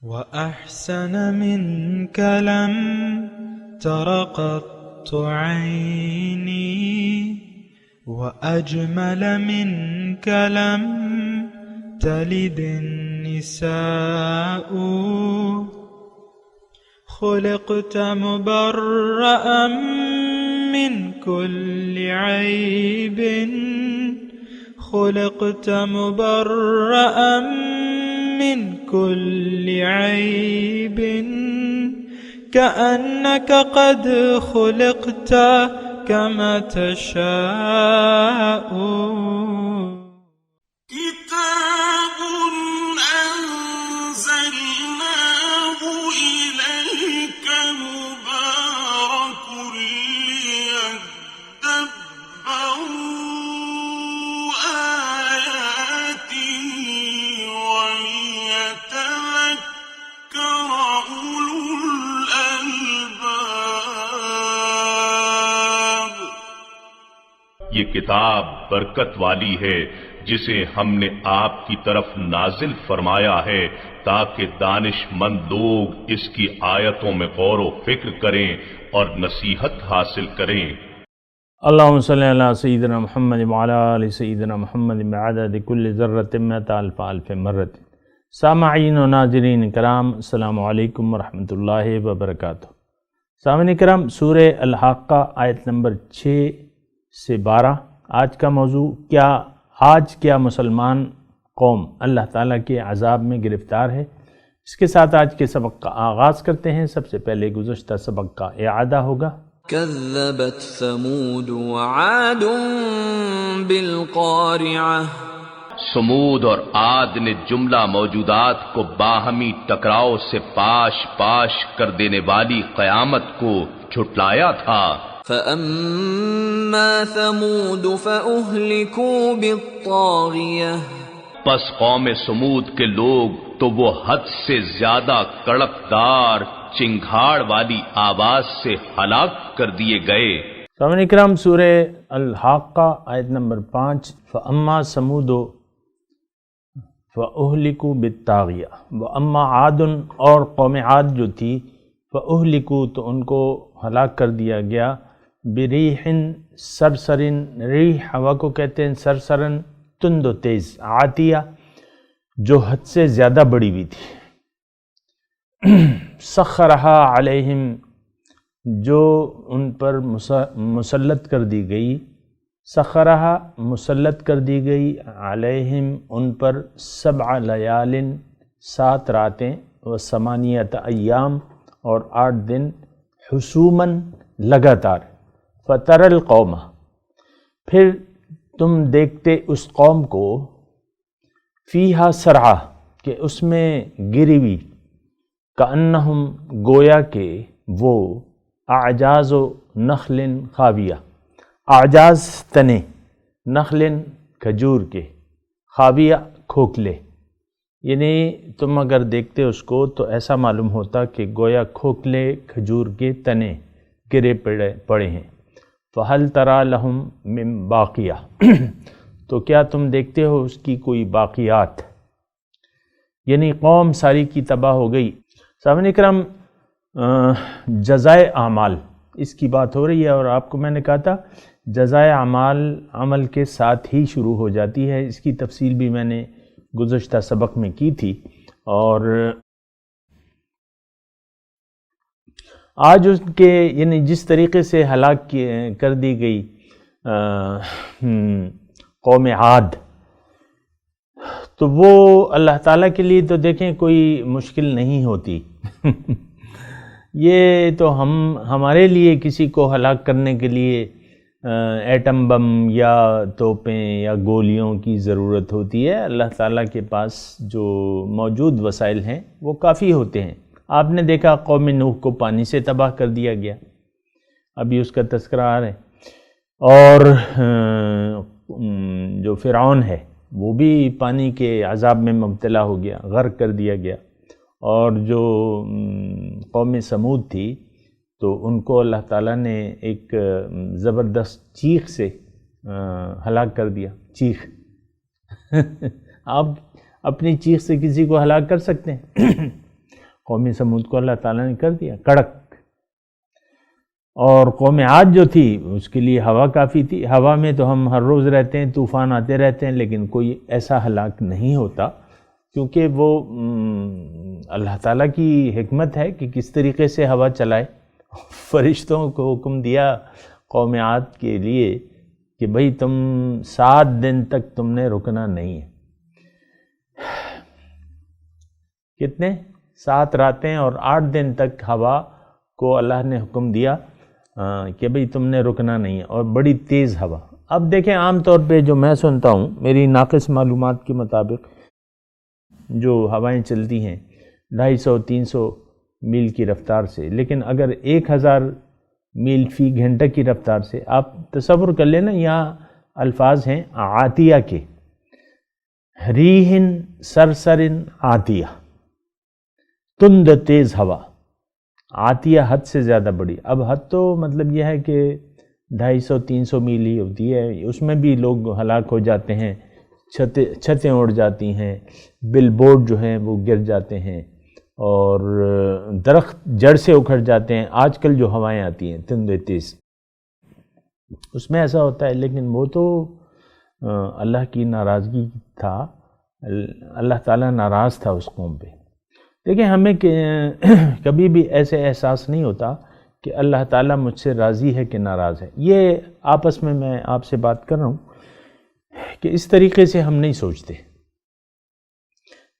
وأحسن منك لم تر قط عيني وأجمل منك لم تلد النساء خلقت مبرأ من كل عيب خلقت مبرأ من كل عيب كأنك قد خلقت كما تشاء كتاب أنزلناه إليك مبارك ليدبروا آياته وليتذكر أولو الألباب۔ یہ کتاب برکت والی ہے جسے ہم نے آپ کی طرف نازل فرمایا ہے تاکہ دانش مند لوگ اس کی آیتوں میں غور و فکر کریں اور نصیحت حاصل کریں۔ اللہم صلی علی سیدنا محمد وعلی آل سیدنا محمد بعدد کل ذرۃ مئۃ الف الف مرۃ۔ سامعین و ناظرین کرام، السلام علیکم ورحمۃ اللہ وبرکاتہ۔ سامعین کرام، سورہ الحاقہ آیت نمبر 6 سے 12 آج کا موضوع آج کیا مسلمان قوم اللہ تعالیٰ کے عذاب میں گرفتار ہے۔ اس کے ساتھ آج کے سبق کا آغاز کرتے ہیں۔ سب سے پہلے گزشتہ سبق کا اعادہ ہوگا۔ كذبت ثمود وعاد بالقارعة۔ سمود اور عاد نے جملہ موجودات کو باہمی ٹکراؤ سے پاش پاش کر دینے والی قیامت کو جھٹلایا تھا۔ فأما ثمود فأهلكوا بالطاغية۔ پس قوم سمود کے لوگ تو وہ حد سے زیادہ کڑکدار چنگھاڑ والی آواز سے ہلاک کر دیے گئے۔ سامعین اکرام، سورہ الحاقہ آیت نمبر 5، فاما ثمود فاہلکوا بالطاغیہ واما عاد، اور قوم عاد جو تھی فاہلکوا تو ان کو ہلاک کر دیا گیا، بریح سرسرن، ریح ہوا کو کہتے ہیں، سرسرن تند و تیز، عاتیہ جو حد سے زیادہ بڑی ہوئی تھی، سخرہا علیہم جو ان پر مسلط کر دی گئی، سخرہا مسلط کر دی گئی، علیہم ان پر 7 لیال 7 راتیں و 8 ایام اور 8 دن، حسوماً لگاتار، فتر القوم پھر تم دیکھتے اس قوم کو، فیہا سرعا کہ اس میں گری ہوئی، کأنہم گویا کہ وہ اعجاز و نخل خاویہ، اعجاز تنے، نخل کھجور کے، خاویہ کھوکھلے، یعنی تم اگر دیکھتے اس کو تو ایسا معلوم ہوتا کہ گویا کھوکھلے کھجور کے تنے گرے پڑے ہیں۔ فَهَلْ تَرَى لَهُم مِّن بَاقِيَةٍ تو کیا تم دیکھتے ہو اس کی کوئی باقیات، یعنی قوم ساری کی تباہ ہو گئی۔ سامعین اکرام، جزائے اعمال اس کی بات ہو رہی ہے، اور آپ کو میں نے کہا تھا جزائے اعمال عمل کے ساتھ ہی شروع ہو جاتی ہے۔ اس کی تفصیل بھی میں نے گزشتہ سبق میں کی تھی، اور آج اس کے یعنی جس طریقے سے ہلاک کر دی گئی قوم عاد، تو وہ اللہ تعالیٰ کے لیے تو دیکھیں کوئی مشکل نہیں ہوتی یہ تو ہمارے لیے کسی کو ہلاک کرنے کے لیے ایٹم بم یا توپیں یا گولیوں کی ضرورت ہوتی ہے۔ اللہ تعالیٰ کے پاس جو موجود وسائل ہیں وہ کافی ہوتے ہیں۔ آپ نے دیکھا قوم نوح کو پانی سے تباہ کر دیا گیا، ابھی اس کا تذکرہ آ رہا ہے، اور جو فرعون ہے وہ بھی پانی کے عذاب میں مبتلا ہو گیا، غرق کر دیا گیا، اور جو قوم سمود تھی تو ان کو اللہ تعالیٰ نے ایک زبردست چیخ سے ہلاک کر دیا۔ چیخ آپ اپنی چیخ سے کسی کو ہلاک کر سکتے ہیں؟ قوم سمود کو اللہ تعالیٰ نے کر دیا کڑک، اور قوم عاد جو تھی اس کے لیے ہوا کافی تھی. ہوا میں تو ہم ہر روز رہتے ہیں، طوفان آتے رہتے ہیں، لیکن کوئی ایسا ہلاک نہیں ہوتا، کیونکہ وہ اللہ تعالیٰ کی حکمت ہے کہ کس طریقے سے ہوا چلائے. فرشتوں کو حکم دیا قوم عاد کے لیے کہ بھئی تم 7 دن تک تم نے رکنا نہیں ہے. کتنے؟ 7 راتیں اور 8 دن تک ہوا کو اللہ نے حکم دیا کہ بھئی تم نے رکنا نہیں ہے، اور بڑی تیز ہوا. اب دیکھیں عام طور پہ جو میں سنتا ہوں، میری ناقص معلومات کے مطابق جو ہوائیں چلتی ہیں 250-300 میل کی رفتار سے، لیکن اگر 1000 میل فی گھنٹہ کی رفتار سے، آپ تصور کر لیں نا، یہاں الفاظ ہیں عاتیہ کے، ریحن سرسرن عاتیہ، تند تیز ہوا. عاتیہ حد سے زیادہ بڑی. اب حد تو مطلب یہ ہے کہ 250-300 میل ہی ہوتی ہے، اس میں بھی لوگ ہلاک ہو جاتے ہیں، چھتیں اڑ جاتی ہیں، بل بورڈ جو ہیں وہ گر جاتے ہیں، اور درخت جڑ سے اکھڑ جاتے ہیں. آج کل جو ہوائیں آتی ہیں تند تیز، اس میں ایسا ہوتا ہے. لیکن وہ تو اللہ کی ناراضگی تھا، اللہ تعالیٰ ناراض تھا اس قوم پہ. دیکھیں ہمیں کبھی بھی ایسے احساس نہیں ہوتا کہ اللہ تعالیٰ مجھ سے راضی ہے کہ ناراض ہے. یہ آپس میں آپ سے بات کر رہا ہوں کہ اس طریقے سے ہم نہیں سوچتے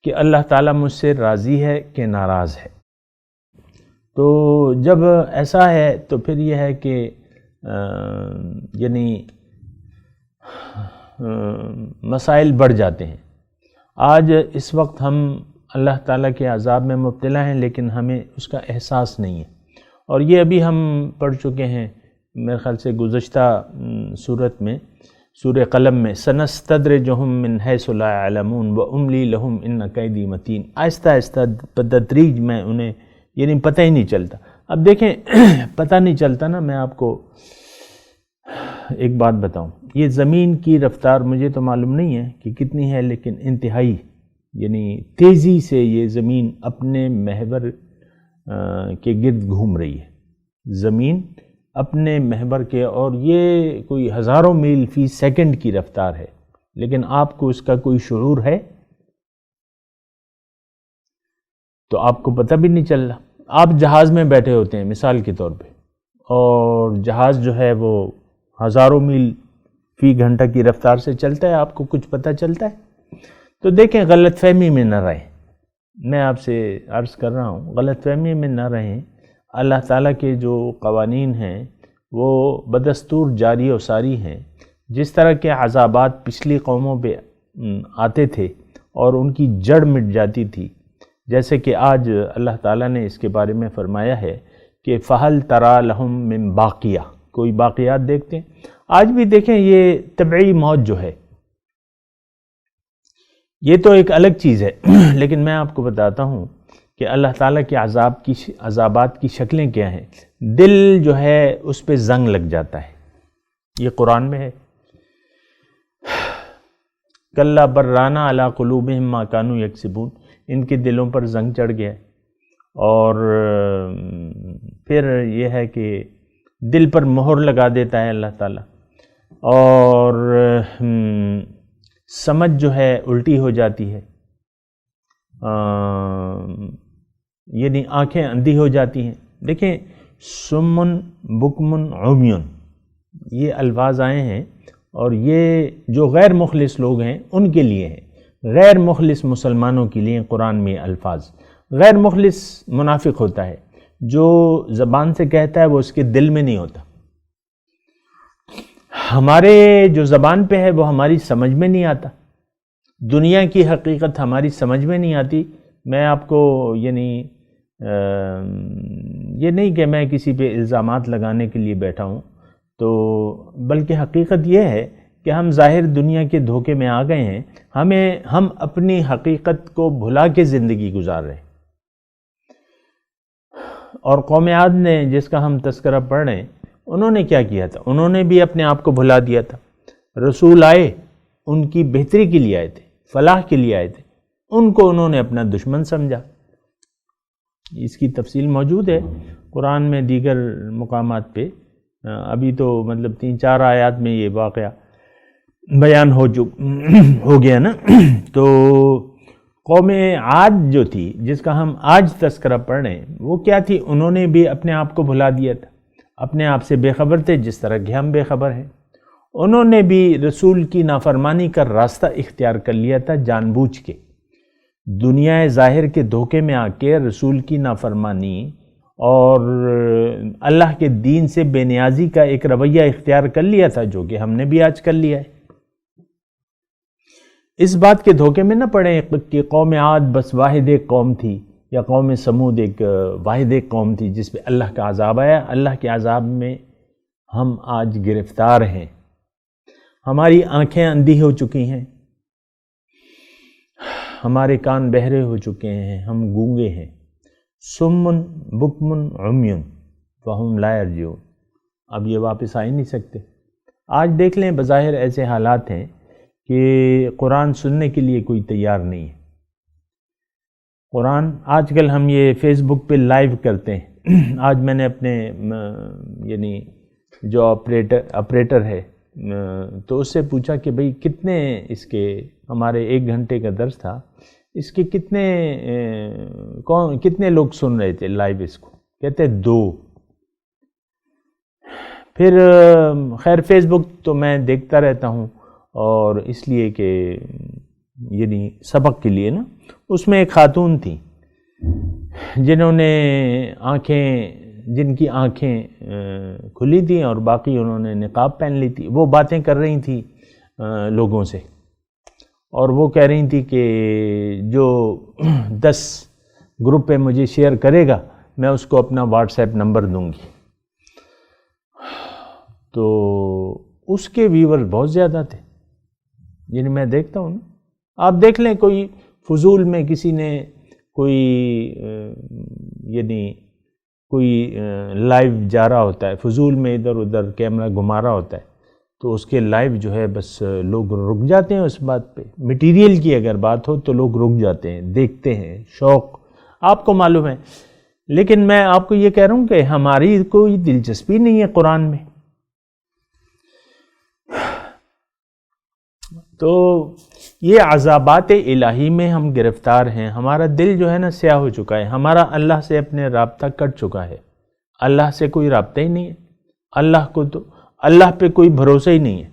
کہ اللہ تعالیٰ مجھ سے راضی ہے کہ ناراض ہے. تو جب ایسا ہے تو پھر یہ ہے کہ یعنی مسائل بڑھ جاتے ہیں. آج اس وقت ہم اللہ تعالیٰ کے عذاب میں مبتلا ہیں، لیکن ہمیں اس کا احساس نہیں ہے. اور یہ ابھی ہم پڑھ چکے ہیں میرے خیال سے گزشتہ سورت میں، سورہ قلم میں، سنستدرجہم من حیث لا یعلمون واملی لہم ان کیدی متین. آہستہ آہستہ بتدریج میں انہیں یعنی پتہ ہی نہیں چلتا. اب دیکھیں پتہ نہیں چلتا نا، میں آپ کو ایک بات بتاؤں، یہ زمین کی رفتار مجھے تو معلوم نہیں ہے کہ کتنی ہے، لیکن انتہائی یعنی تیزی سے یہ زمین اپنے محور کے گرد گھوم رہی ہے. زمین اپنے محور کے، اور یہ کوئی ہزاروں میل فی سیکنڈ کی رفتار ہے، لیکن آپ کو اس کا کوئی شعور ہے تو آپ کو پتہ بھی نہیں چل رہا. آپ جہاز میں بیٹھے ہوتے ہیں مثال کے طور پہ، اور جہاز جو ہے وہ ہزاروں میل فی گھنٹہ کی رفتار سے چلتا ہے، آپ کو کچھ پتہ چلتا ہے؟ تو دیکھیں غلط فہمی میں نہ رہیں. میں آپ سے عرض کر رہا ہوں غلط فہمی میں نہ رہیں. اللہ تعالیٰ کے جو قوانین ہیں وہ بدستور جاری و ساری ہیں. جس طرح کے عذابات پچھلی قوموں پہ آتے تھے اور ان کی جڑ مٹ جاتی تھی، جیسے کہ آج اللہ تعالیٰ نے اس کے بارے میں فرمایا ہے کہ فَهَلْ تَرَى لَهُم مِّن بَاقِيَةٍ، کوئی باقیات دیکھتے ہیں. آج بھی دیکھیں یہ طبعی موت جو ہے یہ تو ایک الگ چیز ہے، لیکن میں آپ کو بتاتا ہوں کہ اللہ تعالیٰ کے عذابات کی شکلیں کیا ہیں. دل جو ہے اس پہ زنگ لگ جاتا ہے، یہ قرآن میں ہے. کَلَّا بَرَّانَ عَلَىٰ قُلُوبِهِمْ مَا كَانُوا يَكْسِبُونَ، ان کے دلوں پر زنگ چڑھ گیا. اور پھر یہ ہے کہ دل پر مہر لگا دیتا ہے اللہ تعالیٰ، اور سمجھ جو ہے الٹی ہو جاتی ہے، یعنی آنکھیں اندھی ہو جاتی ہیں. دیکھیں سمن بکمن عمیون یہ الفاظ آئے ہیں، اور یہ جو غیر مخلص لوگ ہیں ان کے لیے ہیں، غیر مخلص مسلمانوں کے لیے قرآن میں الفاظ. غیر مخلص منافق ہوتا ہے، جو زبان سے کہتا ہے وہ اس کے دل میں نہیں ہوتا. ہمارے جو زبان پہ ہے وہ ہماری سمجھ میں نہیں آتا، دنیا کی حقیقت ہماری سمجھ میں نہیں آتی. میں آپ کو یعنی یہ نہیں کہ میں کسی پہ الزامات لگانے کے لیے بیٹھا ہوں، تو بلکہ حقیقت یہ ہے کہ ہم ظاہر دنیا کے دھوکے میں آ گئے ہیں. ہم اپنی حقیقت کو بھلا کے زندگی گزار رہے ہیں. اور قوم عاد نے جس کا ہم تذکرہ پڑھ رہے ہیں، انہوں نے کیا کیا تھا؟ انہوں نے بھی اپنے آپ کو بھلا دیا تھا. رسول آئے، ان کی بہتری کے لیے آئے تھے، فلاح کے لیے آئے تھے، ان کو انہوں نے اپنا دشمن سمجھا. اس کی تفصیل موجود ہے قرآن میں دیگر مقامات پہ. ابھی تو مطلب 3-4 آیات میں یہ واقعہ بیان ہو گیا نا. تو قوم عاد جو تھی جس کا ہم آج تذکرہ پڑھ رہے ہیں وہ کیا تھی؟ انہوں نے بھی اپنے آپ کو بھلا دیا تھا، اپنے آپ سے بے خبر تھے جس طرح کہ ہم بے خبر ہیں. انہوں نے بھی رسول کی نافرمانی کا راستہ اختیار کر لیا تھا جان بوجھ کے. دنیا ظاہر کے دھوکے میں آ کے رسول کی نافرمانی اور اللہ کے دین سے بے نیازی کا ایک رویہ اختیار کر لیا تھا، جو کہ ہم نے بھی آج کر لیا ہے. اس بات کے دھوکے میں نہ پڑیں کہ قوم عاد بس واحد ایک قوم تھی، یا قوم سمود ایک واحد ایک قوم تھی جس پہ اللہ کا عذاب آیا. اللہ کے عذاب میں ہم آج گرفتار ہیں. ہماری آنکھیں اندھی ہو چکی ہیں، ہمارے کان بہرے ہو چکے ہیں، ہم گونگے ہیں. سمن بکمن عمیون فہم لا یرجعون. اب یہ واپس آ ہی نہیں سکتے. آج دیکھ لیں بظاہر ایسے حالات ہیں کہ قرآن سننے کے لیے کوئی تیار نہیں ہے. قرآن آج کل ہم یہ فیس بک پہ لائیو کرتے ہیں. آج میں نے اپنے یعنی جو آپریٹر ہے تو اس سے پوچھا کہ بھئی کتنے اس کے، ہمارے 1 گھنٹے کا درس تھا، اس کے کتنے لوگ سن رہے تھے لائیو اس کو؟ کہتے 2. پھر خیر فیس بک تو میں دیکھتا رہتا ہوں، اور اس لیے کہ یعنی سبق کے لیے نا. اس میں ایک خاتون تھی جنہوں نے جن کی آنکھیں کھلی تھیں اور باقی انہوں نے نقاب پہن لی تھی. وہ باتیں کر رہی تھیں لوگوں سے، اور وہ کہہ رہی تھی کہ جو 10 گروپ پہ مجھے شیئر کرے گا میں اس کو اپنا واٹس ایپ نمبر دوں گی. تو اس کے ویور بہت زیادہ تھے، یعنی میں دیکھتا ہوں نا. آپ دیکھ لیں کوئی فضول میں کسی نے کوئی یعنی کوئی لائیو جا رہا ہوتا ہے، فضول میں ادھر ادھر کیمرہ گھما رہا ہوتا ہے، تو اس کے لائیو جو ہے بس لوگ رک جاتے ہیں اس بات پہ. مٹیریل کی اگر بات ہو تو لوگ رک جاتے ہیں، دیکھتے ہیں، شوق آپ کو معلوم ہے. لیکن میں آپ کو یہ کہہ رہا ہوں کہ ہماری کوئی دلچسپی نہیں ہے قرآن میں. تو یہ عذابات الہی میں ہم گرفتار ہیں. ہمارا دل جو ہے نا سیاہ ہو چکا ہے. ہمارا اللہ سے اپنے رابطہ کٹ چکا ہے. اللہ سے کوئی رابطہ ہی نہیں ہے. اللہ پہ کوئی بھروسہ ہی نہیں ہے.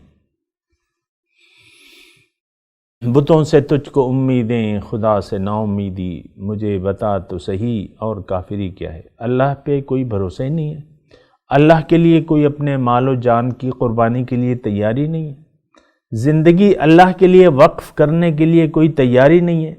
بتوں سے تجھ کو امیدیں، خدا سے نا امیدی، مجھے بتا تو صحیح اور کافری کیا ہے. اللہ پہ کوئی بھروسہ ہی نہیں ہے. اللہ کے لیے کوئی اپنے مال و جان کی قربانی کے لیے تیاری نہیں ہے. زندگی اللہ کے لیے وقف کرنے کے لیے کوئی تیاری نہیں ہے.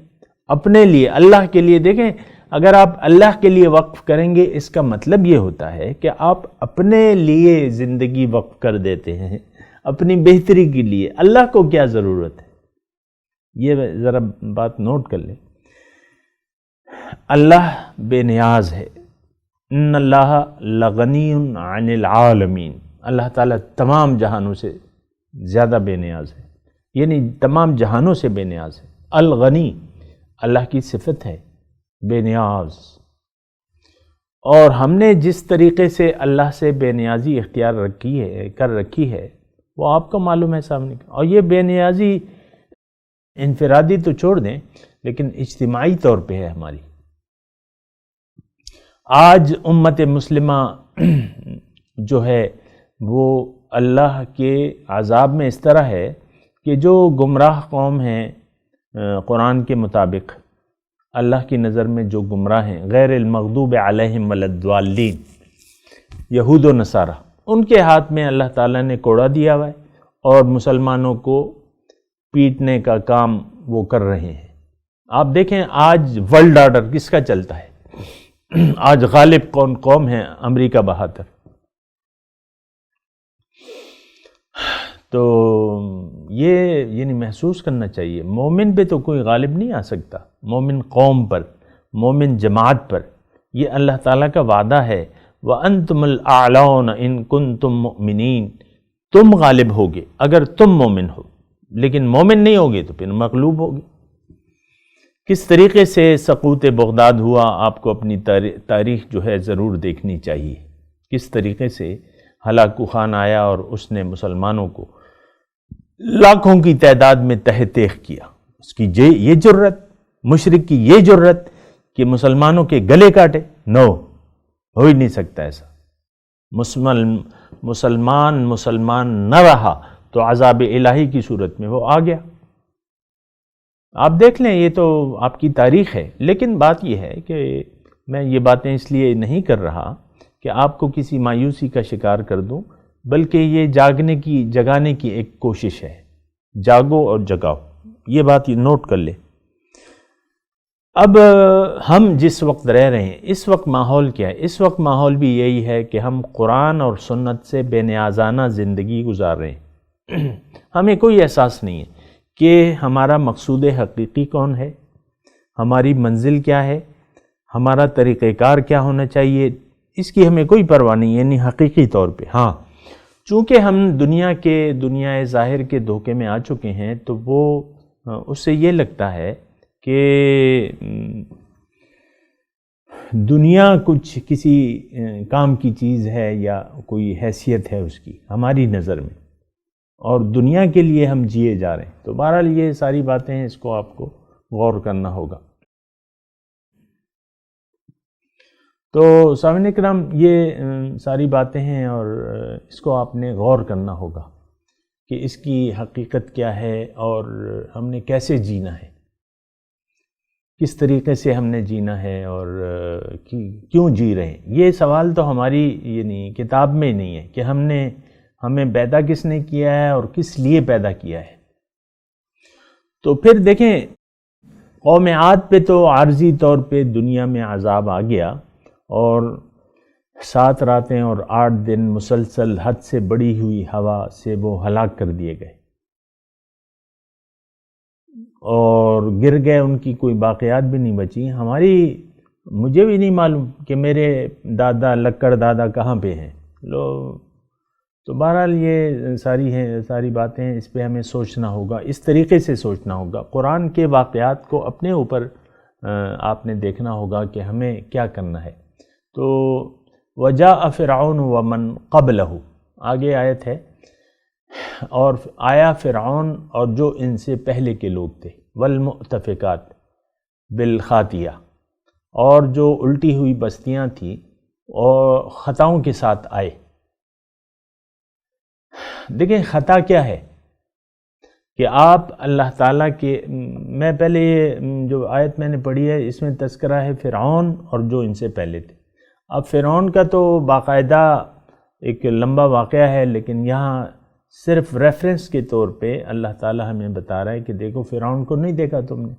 اپنے لیے، اللہ کے لیے. دیکھیں اگر آپ اللہ کے لیے وقف کریں گے اس کا مطلب یہ ہوتا ہے کہ آپ اپنے لیے زندگی وقف کر دیتے ہیں، اپنی بہتری کے لیے. اللہ کو کیا ضرورت ہے؟ یہ ذرا بات نوٹ کر لیں. اللہ بے نیاز ہے. ان اللہ لغنی عن العالمین. اللہ تعالیٰ تمام جہانوں سے زیادہ بے نیاز ہے، یعنی تمام جہانوں سے بے نیاز ہے. الغنی اللہ کی صفت ہے، بے نیاز. اور ہم نے جس طریقے سے اللہ سے بے نیازی اختیار کر رکھی ہے وہ آپ کو معلوم ہے سامنے. اور یہ بے نیازی انفرادی تو چھوڑ دیں لیکن اجتماعی طور پہ ہے ہماری. آج امت مسلمہ جو ہے وہ اللہ کے عذاب میں اس طرح ہے کہ جو گمراہ قوم ہیں قرآن کے مطابق، اللہ کی نظر میں جو گمراہ ہیں، غیر المغضوب علیہم ولا الضالین، یہود و نصارہ، ان کے ہاتھ میں اللہ تعالیٰ نے کوڑا دیا ہوا ہے اور مسلمانوں کو پیٹنے کا کام وہ کر رہے ہیں. آپ دیکھیں آج ورلڈ آرڈر کس کا چلتا ہے. آج غالب کون قوم ہے؟ امریکہ بہادر. تو یہ یعنی محسوس کرنا چاہیے مومن پہ تو کوئی غالب نہیں آ سکتا. مومن قوم پر، مومن جماعت پر یہ اللہ تعالیٰ کا وعدہ ہے. وَأَنْتُمُ الْأَعْلَوْنَ إِن كُنتُم مُؤْمِنِينَ. تم غالب ہوگے اگر تم مومن ہو، لیکن مومن نہیں ہوگے تو پھر مغلوب ہوگے. کس طریقے سے سقوط بغداد ہوا، آپ کو اپنی تاریخ جو ہے ضرور دیکھنی چاہیے. کس طریقے سے ہلاکو خان آیا اور اس نے مسلمانوں کو لاکھوں کی تعداد میں تہ تیغ کیا. اس کی یہ جرت، مشرک کی یہ جرت کہ مسلمانوں کے گلے کاٹے. نو، ہو ہی نہیں سکتا ایسا. مسلمان نہ رہا تو عذاب الہی کی صورت میں وہ آ گیا. آپ دیکھ لیں، یہ تو آپ کی تاریخ ہے. لیکن بات یہ ہے کہ میں یہ باتیں اس لیے نہیں کر رہا کہ آپ کو کسی مایوسی کا شکار کر دوں، بلکہ یہ جگانے کی ایک کوشش ہے. جاگو اور جگاؤ، یہ بات یہ نوٹ کر لے. اب ہم جس وقت رہ رہے ہیں، اس وقت ماحول کیا ہے؟ اس وقت ماحول بھی یہی ہے کہ ہم قرآن اور سنت سے بے نیازانہ زندگی گزار رہے ہیں. ہمیں کوئی احساس نہیں ہے کہ ہمارا مقصود حقیقی کون ہے، ہماری منزل کیا ہے، ہمارا طریقہ کار کیا ہونا چاہیے. اس کی ہمیں کوئی پرواہ نہیں، یعنی حقیقی طور پہ. ہاں، چونکہ ہم دنیا ظاہر کے دھوکے میں آ چکے ہیں، تو وہ اس سے یہ لگتا ہے کہ دنیا کچھ کسی کام کی چیز ہے یا کوئی حیثیت ہے اس کی ہماری نظر میں، اور دنیا کے لیے ہم جیے جا رہے ہیں. تو بہرحال یہ ساری باتیں ہیں، اس کو آپ کو غور کرنا ہوگا. تو سامعین کرام، یہ ساری باتیں ہیں اور اس کو آپ نے غور کرنا ہوگا کہ اس کی حقیقت کیا ہے اور ہم نے کیسے جینا ہے، کس طریقے سے ہم نے جینا ہے اور کیوں جی رہے ہیں. یہ سوال تو ہماری یعنی کتاب میں نہیں ہے کہ ہمیں پیدا کس نے کیا ہے اور کس لیے پیدا کیا ہے. تو پھر دیکھیں، قوم عاد پہ تو عارضی طور پہ دنیا میں عذاب آ گیا، اور 7 راتیں اور 8 دن مسلسل حد سے بڑی ہوئی ہوا سے وہ ہلاک کر دیے گئے اور گر گئے. ان کی کوئی باقیات بھی نہیں بچی. مجھے بھی نہیں معلوم کہ میرے دادا لکڑ دادا کہاں پہ ہیں. تو بہرحال یہ ساری باتیں ہیں، اس پہ ہمیں سوچنا ہوگا، اس طریقے سے سوچنا ہوگا. قرآن کے واقعات کو اپنے اوپر آپ نے دیکھنا ہوگا کہ ہمیں کیا کرنا ہے. تو وجاء فرعون ومن قبلہ، آگے آیت ہے، اور آیا فرعون اور جو ان سے پہلے کے لوگ تھے، والمؤتفقات بالخاطیہ، اور جو الٹی ہوئی بستیاں تھیں اور خطاؤں کے ساتھ آئے. دیکھیں خطا کیا ہے کہ آپ اللہ تعالیٰ کے، میں پہلے یہ جو آیت میں نے پڑھی ہے اس میں تذکرہ ہے فرعون اور جو ان سے پہلے تھے. اب فرعون کا تو باقاعدہ ایک لمبا واقعہ ہے، لیکن یہاں صرف ریفرنس کے طور پہ اللہ تعالیٰ ہمیں بتا رہا ہے کہ دیکھو فرعون کو نہیں دیکھا تم نے،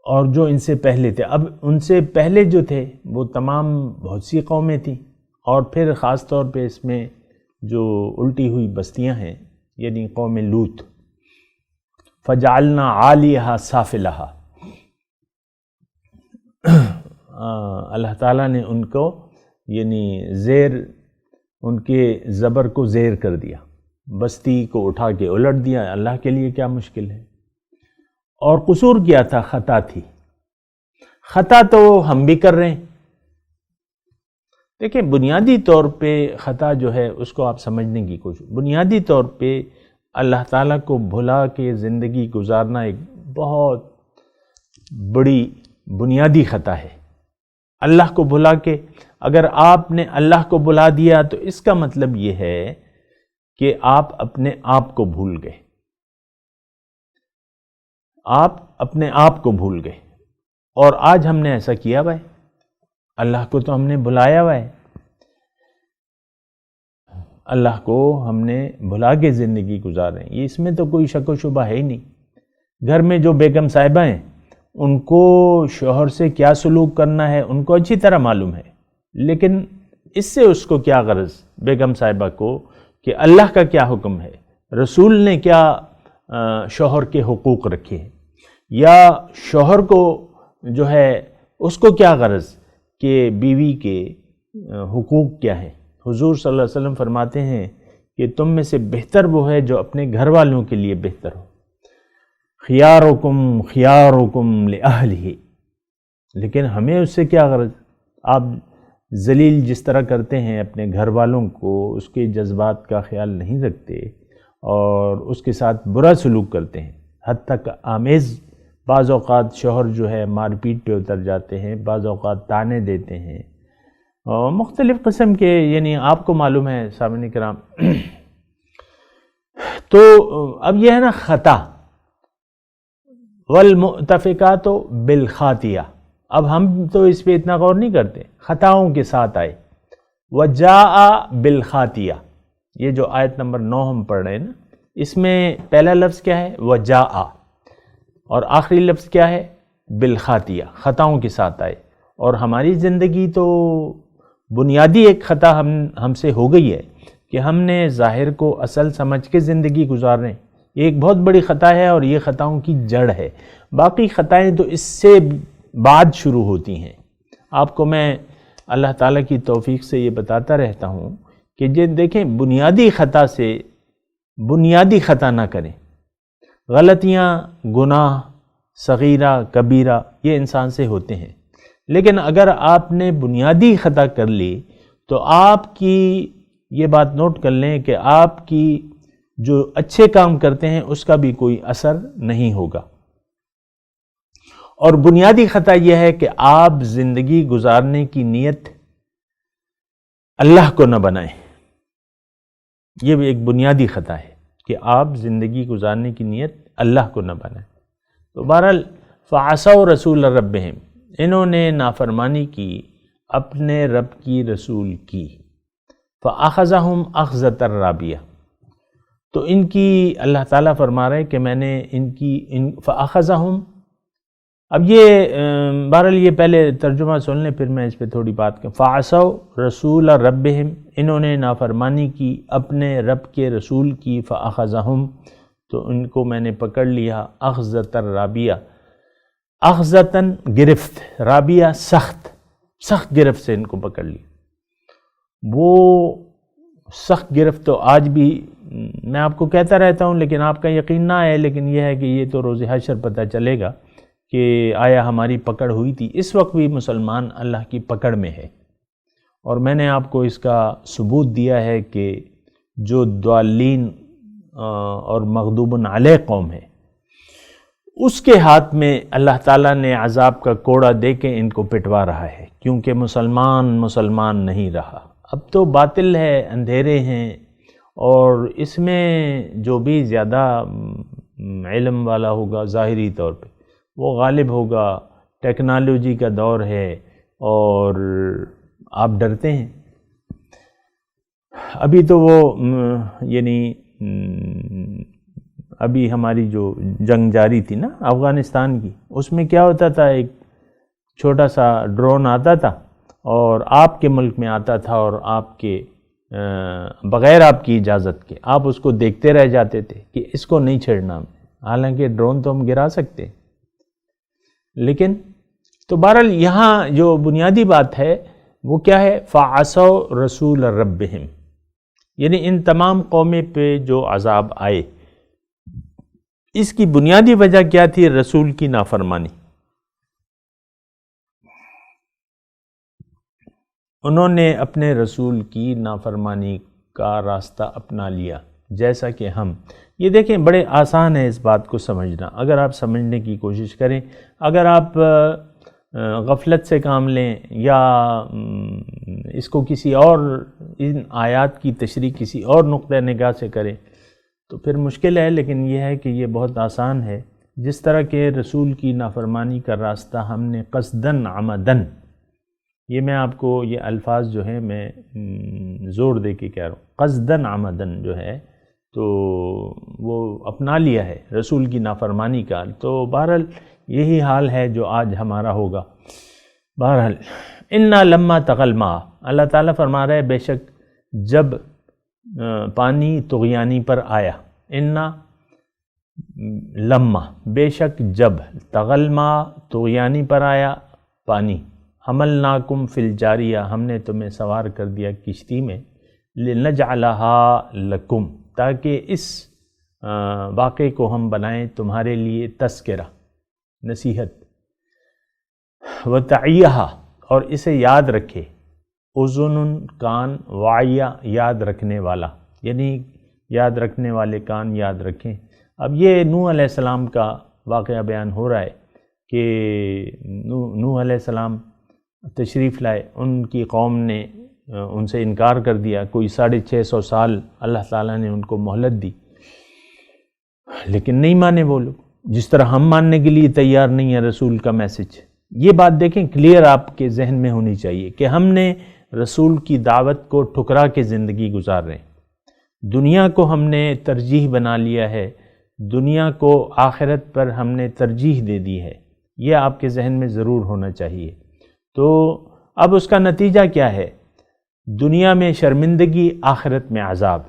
اور جو ان سے پہلے تھے. اب ان سے پہلے جو تھے وہ تمام بہت سی قومیں تھیں، اور پھر خاص طور پہ اس میں جو الٹی ہوئی بستیاں ہیں یعنی قوم لوط. فجعلنا عالیہا سافلہا، اللہ تعالیٰ نے ان کو یعنی ان کے زبر کو زیر کر دیا، بستی کو اٹھا کے الٹ دیا. اللہ کے لیے کیا مشکل ہے. اور قصور کیا تھا؟ خطا تھی. خطا تو ہم بھی کر رہے ہیں. دیکھیں بنیادی طور پہ خطا جو ہے اس کو آپ سمجھنے کی کوشش، بنیادی طور پہ اللہ تعالیٰ کو بھلا کے زندگی گزارنا ایک بہت بڑی بنیادی خطا ہے. اللہ کو بھلا کے، اگر آپ نے اللہ کو بھلا دیا تو اس کا مطلب یہ ہے کہ آپ اپنے آپ کو بھول گئے. آپ اپنے آپ کو بھول گئے، اور آج ہم نے ایسا کیا ہوا ہے. اللہ کو تو ہم نے بھلایا ہوا ہے، اللہ کو ہم نے بھلا کے زندگی گزار رہے ہیں. اس میں تو کوئی شک و شبہ ہے ہی نہیں. گھر میں جو بیگم صاحبہ ہیں ان کو شوہر سے کیا سلوک کرنا ہے ان کو اچھی طرح معلوم ہے، لیکن اس سے اس کو کیا غرض بیگم صاحبہ کو کہ اللہ کا کیا حکم ہے، رسول نے کیا شوہر کے حقوق رکھے ہیں، یا شوہر کو جو ہے اس کو کیا غرض کہ بیوی کے حقوق کیا ہیں. حضور صلی اللہ علیہ وسلم فرماتے ہیں کہ تم میں سے بہتر وہ ہے جو اپنے گھر والوں کے لیے بہتر ہو. خیارکم خیارکم لأہلہ، لیکن ہمیں اس سے کیا غرض؟ آپ ذلیل جس طرح کرتے ہیں اپنے گھر والوں کو، اس کے جذبات کا خیال نہیں رکھتے اور اس کے ساتھ برا سلوک کرتے ہیں، حد تک آمیز بعض اوقات شوہر جو ہے مار پیٹ پہ اتر جاتے ہیں، بعض اوقات طعنے دیتے ہیں، اور مختلف قسم کے، یعنی آپ کو معلوم ہے سامعین کرام۔ تو اب یہ ہے نا خطا، والمؤتفقات بالخاطیہ، اب ہم تو اس پہ اتنا غور نہیں کرتے، خطاؤں کے ساتھ آئے، وجاء بالخاطیہ، یہ جو آیت نمبر 9 ہم پڑھ رہے ہیں نا، اس میں پہلا لفظ کیا ہے؟ وجاء، اور آخری لفظ کیا ہے؟ بالخاطیہ، خطاؤں کے ساتھ آئے۔ اور ہماری زندگی تو بنیادی ایک خطا ہم سے ہو گئی ہے کہ ہم نے ظاہر کو اصل سمجھ کے زندگی گزار رہے ہیں، یہ ایک بہت بڑی خطا ہے اور یہ خطاؤں کی جڑ ہے۔ باقی خطائیں تو اس سے بعد شروع ہوتی ہیں۔ آپ کو میں اللہ تعالیٰ کی توفیق سے یہ بتاتا رہتا ہوں کہ دیکھیں، بنیادی خطا سے بنیادی خطا نہ کریں۔ غلطیاں، گناہ صغیرہ کبیرہ یہ انسان سے ہوتے ہیں، لیکن اگر آپ نے بنیادی خطا کر لی تو آپ کی یہ بات نوٹ کر لیں کہ آپ کی جو اچھے کام کرتے ہیں اس کا بھی کوئی اثر نہیں ہوگا۔ اور بنیادی خطا یہ ہے کہ آپ زندگی گزارنے کی نیت اللہ کو نہ بنائیں، یہ بھی ایک بنیادی خطا ہے کہ آپ زندگی گزارنے کی نیت اللہ کو نہ بنائیں۔ تو بہرحال فعصوا رسول ربہم، انہوں نے نافرمانی کی اپنے رب کی رسول کی، فاخذہم اخذۃ رابیہ، تو ان کی اللہ تعالیٰ فرما رہے کہ میں نے فاخذہم، اب یہ بہرحال یہ پہلے ترجمہ سن لیں پھر میں اس پہ تھوڑی بات کروں۔ فعصوا رسول ربہم، انہوں نے نافرمانی کی اپنے رب کے رسول کی، فاخذہم، تو ان کو میں نے پکڑ لیا، اخذۃ رابیہ، اخذتاً گرفت، رابیہ سخت گرفت سے ان کو پکڑ لیا۔ وہ سخت گرفت تو آج بھی میں آپ کو کہتا رہتا ہوں، لیکن آپ کا یقین نہ ہے، لیکن یہ ہے کہ یہ تو روز حشر پتہ چلے گا کہ آیا ہماری پکڑ ہوئی تھی۔ اس وقت بھی مسلمان اللہ کی پکڑ میں ہے، اور میں نے آپ کو اس کا ثبوت دیا ہے کہ جو ضالین اور مغضوب علیہ قوم ہے، اس کے ہاتھ میں اللہ تعالیٰ نے عذاب کا کوڑا دے کے ان کو پٹوا رہا ہے، کیونکہ مسلمان نہیں رہا۔ اب تو باطل ہے، اندھیرے ہیں، اور اس میں جو بھی زیادہ علم والا ہوگا ظاہری طور پہ وہ غالب ہوگا۔ ٹیکنالوجی کا دور ہے اور آپ ڈرتے ہیں۔ ابھی تو وہ یعنی ابھی ہماری جو جنگ جاری تھی نا افغانستان کی، اس میں کیا ہوتا تھا، ایک چھوٹا سا ڈرون آتا تھا اور آپ کے ملک میں آتا تھا، اور آپ کے بغیر آپ کی اجازت کے آپ اس کو دیکھتے رہ جاتے تھے کہ اس کو نہیں چھیڑنا ہم، حالانکہ ڈرون تو ہم گرا سکتے، لیکن تو بہرحال یہاں جو بنیادی بات ہے وہ کیا ہے؟ فعصوا رسول ربہم، یعنی ان تمام قومیں پہ جو عذاب آئے اس کی بنیادی وجہ کیا تھی؟ رسول کی نافرمانی۔ انہوں نے اپنے رسول کی نافرمانی کا راستہ اپنا لیا، جیسا کہ ہم یہ دیکھیں بڑے آسان ہے اس بات کو سمجھنا، اگر آپ سمجھنے کی کوشش کریں۔ اگر آپ غفلت سے کام لیں یا اس کو کسی اور ان آیات کی تشریح کسی اور نقطہ نگاہ سے کریں تو پھر مشکل ہے، لیکن یہ ہے کہ یہ بہت آسان ہے۔ جس طرح کہ رسول کی نافرمانی کا راستہ ہم نے قصداً عمداً، یہ میں آپ کو یہ الفاظ جو ہیں میں زور دے کے کہہ رہا ہوں، قصداً عمداً جو ہے تو وہ اپنا لیا ہے رسول کی نافرمانی کا، تو بہرحال یہی حال ہے جو آج ہمارا ہوگا۔ بہرحال اِنَّا لَمَّا طَغَى الْمَاءُ، اللہ تعالیٰ فرما رہا ہے بے شک جب پانی طغیانی پر آیا، اِنَّا لَمَّا بے شک جب، طَغَى الْمَاءُ طغیانی پر آیا پانی، حَمَلْنَاكُمْ فِي الْجَارِيَةِ ہم نے تمہیں سوار کر دیا کشتی میں، لِنَجْعَلَهَا لَكُمْ تاکہ اس واقعے کو ہم بنائیں تمہارے لیے تذکرہ، نصیحت، وتعیہ، اور اسے یاد رکھے، اذن کان، واعیہ یاد رکھنے والا، یعنی یاد رکھنے والے کان یاد رکھیں۔ اب یہ نوح علیہ السلام کا واقعہ بیان ہو رہا ہے کہ نوح علیہ السلام تشریف لائے، ان کی قوم نے ان سے انکار کر دیا، کوئی 650 سال اللہ تعالیٰ نے ان کو مہلت دی، لیکن نہیں مانے وہ لوگ، جس طرح ہم ماننے کے لیے تیار نہیں ہے رسول کا میسج۔ یہ بات دیکھیں کلیئر آپ کے ذہن میں ہونی چاہیے کہ ہم نے رسول کی دعوت کو ٹھکرا کے زندگی گزار رہے ہیں، دنیا کو ہم نے ترجیح بنا لیا ہے، دنیا کو آخرت پر ہم نے ترجیح دے دی ہے، یہ آپ کے ذہن میں ضرور ہونا چاہیے۔ تو اب اس کا نتیجہ کیا ہے؟ دنیا میں شرمندگی، آخرت میں عذاب۔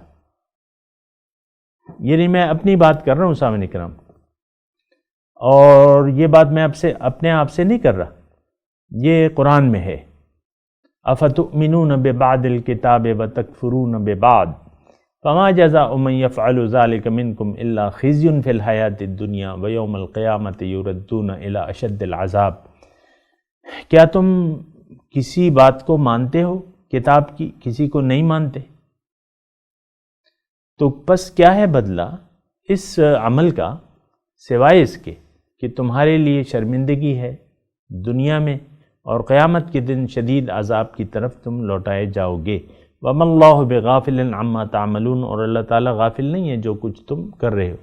یعنی میں اپنی بات کر رہا ہوں سامعین کرام، اور یہ بات میں اپنے آپ سے نہیں کر رہا، یہ قرآن میں ہے۔ افتؤمنون ببعض الکتاب وتکفرون ببعض فما جزاء من يفعل ذلك منكم الا خزي في الحیاۃ الدنیا ویوم القیامۃ یردون الی اشد العذاب۔ کیا تم کسی بات کو مانتے ہو کتاب کی، کسی کو نہیں مانتے؟ تو پس کیا ہے بدلہ اس عمل کا، سوائے اس کے کہ تمہارے لیے شرمندگی ہے دنیا میں، اور قیامت کے دن شدید عذاب کی طرف تم لوٹائے جاؤ گے۔ وَمَا اللَّهُ بِغَافِلٍ عَمَّا تَعْمَلُونَ، اور اللہ تعالیٰ غافل نہیں ہے جو کچھ تم کر رہے ہو۔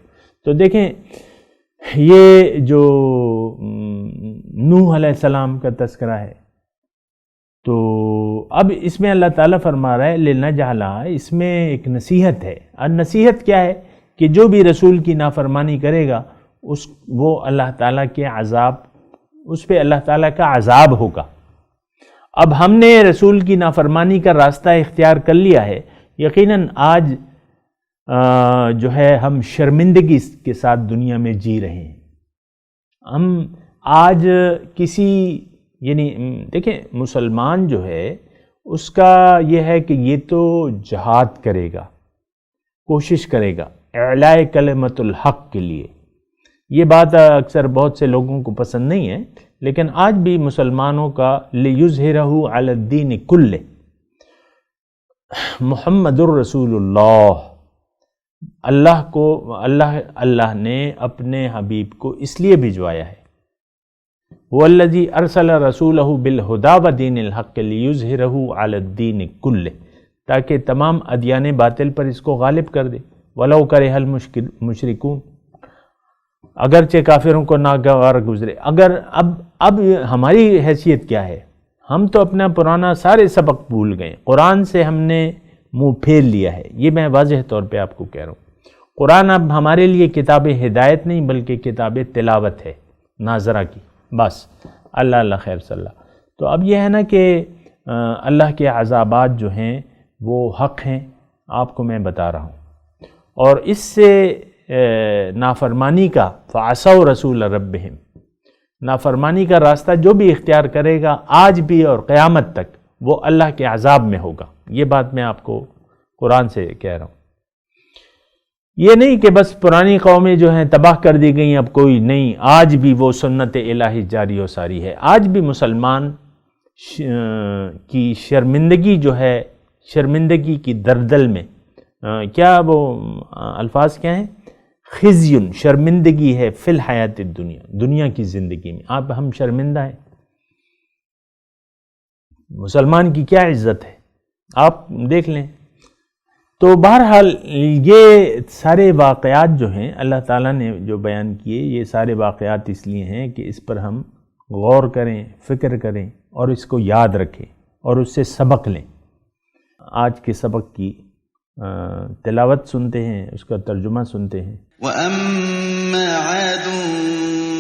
تو دیکھیں یہ جو نوح علیہ السلام کا تذکرہ ہے، تو اب اس میں اللہ تعالیٰ فرما رہا ہے لِنَجْعَلَهَا، اس میں ایک نصیحت ہے۔ اور نصیحت کیا ہے؟ کہ جو بھی رسول کی نافرمانی کرے گا وہ اللہ تعالیٰ کے عذاب، اس پہ اللہ تعالیٰ کا عذاب ہوگا۔ اب ہم نے رسول کی نافرمانی کا راستہ اختیار کر لیا ہے، یقیناً آج جو ہے ہم شرمندگی کے ساتھ دنیا میں جی رہے ہیں۔ ہم آج کسی، یعنی دیکھیں مسلمان جو ہے اس کا یہ ہے کہ یہ تو جہاد کرے گا، کوشش کرے گا اعلاء کلمت الحق کے لیے۔ یہ بات اکثر بہت سے لوگوں کو پسند نہیں ہے، لیکن آج بھی مسلمانوں کا لِيُظْهِرَهُ عَلَى الدِّينِ كُلِّهِ محمد الرسول اللہ، اللہ نے اپنے حبیب کو اس لیے بھجوایا ہے، وَالَّذِي أَرْسَلَ رَسُولَهُ بِالْهُدَى وَدِينِ الْحَقِّ لِيُظْهِرَهُ عَلَى الدِّينِ كُلِّهِ، تاکہ تمام ادیان باطل پر اس کو غالب کر دے، وَلَوْ كَرِهَ الْمُشْرِكُونَ، اگرچہ کافروں کو ناگوار گزرے۔ اگر اب ہماری حیثیت کیا ہے؟ ہم تو اپنا پرانا سارے سبق بھول گئے، قرآن سے ہم نے منہ پھیر لیا ہے۔ یہ میں واضح طور پہ آپ کو کہہ رہا ہوں، قرآن اب ہمارے لیے کتاب ہدایت نہیں بلکہ کتاب تلاوت ہے ناظرہ کی، بس۔ اللہ خیر صلی اللہ۔ تو اب یہ ہے نا کہ اللہ کے عذابات جو ہیں وہ حق ہیں، آپ کو میں بتا رہا ہوں، اور اس سے نافرمانی کا فعصوا رسول ربہم، نافرمانی کا راستہ جو بھی اختیار کرے گا آج بھی اور قیامت تک وہ اللہ کے عذاب میں ہوگا۔ یہ بات میں آپ کو قرآن سے کہہ رہا ہوں۔ یہ نہیں کہ بس پرانی قومیں جو ہیں تباہ کر دی گئیں، اب کوئی نہیں، آج بھی وہ سنت الہی جاری و ساری ہے۔ آج بھی مسلمان کی شرمندگی جو ہے، شرمندگی کی دردل میں کیا وہ الفاظ کیا ہیں؟ خزیٌ، شرمندگی ہے، فی الحیات الدنیا، دنیا کی زندگی میں آپ ہم شرمندہ ہیں۔ مسلمان کی کیا عزت ہے آپ دیکھ لیں۔ تو بہرحال یہ سارے واقعات جو ہیں اللہ تعالیٰ نے جو بیان کیے، یہ سارے واقعات اس لیے ہیں کہ اس پر ہم غور کریں، فکر کریں اور اس کو یاد رکھیں اور اس سے سبق لیں۔ آج کے سبق کی تلاوت سنتے ہیں، اس کا ترجمہ سنتے ہیں۔ وَأَمَّا عَادٌ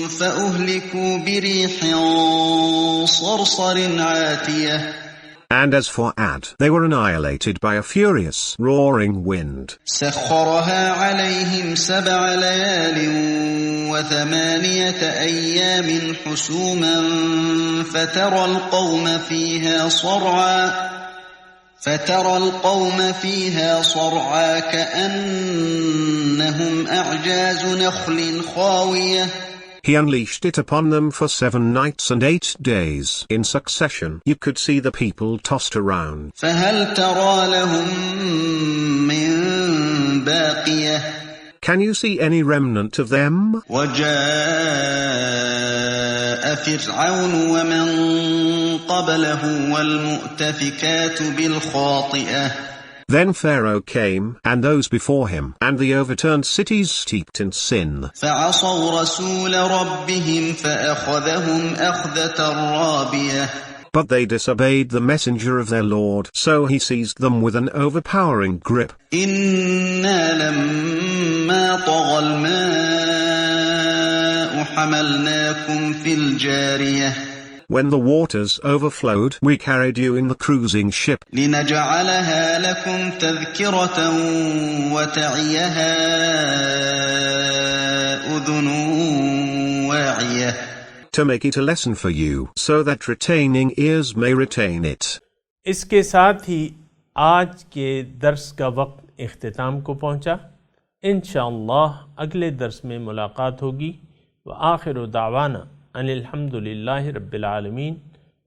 فَأُهْلِكُوا بِرِيحٍ صَرْصَرٍ عَاتِيَةٍ And as for Ad, they were annihilated by a furious, roaring wind. سَخَّرَهَا عَلَيْهِمْ 7 لَيَالٍ و8 أَيَّامٍ حُسُومًا فَتَرَى الْقَوْمَ فِيهَا صَرْعًا فترى القوم فيها صرعى كأنهم أعجاز نخل خاوية. He unleashed it upon them for 7 nights and 8 days in succession. You could see the people tossed around. فهل ترى لهم من باقية. Can you see any remnant of them? وجاء فرعون ومن قبله والمؤتفكات بالخاطئة. Then Pharaoh came, and those before him, and the overturned cities steeped in sin. فعصوا رسول ربهم فأخذهم أخذة رابية. But they disobeyed the messenger of their Lord, so he seized them with an overpowering grip. إنا لما طغى الماء حملناكم في الجارية. When the waters overflowed, we carried you in the cruising ship. لنجعلها لكم تذكرة وتعيها أذن واعية. To make it a lesson for you, so that retaining ears may retain it. اس کے ساتھ ہی آج کے درس کا وقت اختتام کو پہنچا. انشاءاللہ اگلے درس میں ملاقات ہوگی. وآخر دعوانا ان الحمدللہ رب العالمین.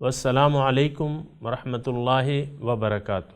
والسلام علیکم ورحمۃ اللہ وبرکاتہ.